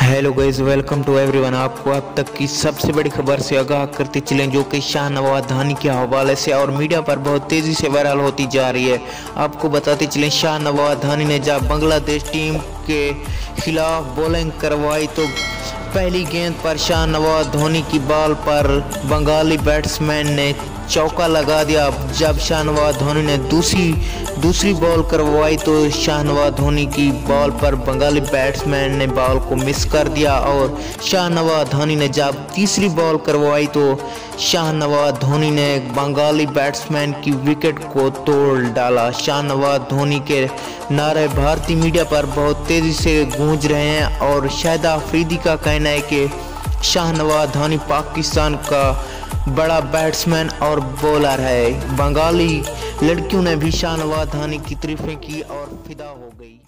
Hello guys, welcome to everyone. आपको अब तक की सबसे बड़ी खबर से आगाह करते चलें जो कि शाहनवाज धानी के हवाले से और मीडिया पर बहुत तेज़ी से वायरल होती जा रही है। आपको बताते चलें, शाहनवाज धानी ने जब बांग्लादेश टीम के खिलाफ बॉलिंग करवाई तो पहली गेंद पर शाहनवाज धोनी की बॉल पर बंगाली बैट्समैन ने चौका लगा दिया। जब शाहनवाज धोनी ने दूसरी बॉल करवाई तो शाहनवाज धोनी की बॉल पर बंगाली बैट्समैन ने बॉल को मिस कर दिया और शाहनवाज धोनी ने जब तीसरी बॉल करवाई तो शाहनवाज धोनी ने बंगाली बैट्समैन की विकेट को तोड़ डाला। शाहनवाज धोनी के नारे भारतीय मीडिया पर बहुत तेज़ी से गूंज रहे हैं और शाहिद अफरीदी का कहना है कि शाहनवाज धोनी पाकिस्तान का बड़ा बैट्समैन और बॉलर है। बंगाली लड़कियों ने भी शाहनवाज धोनी की तारीफें की और फिदा हो गई।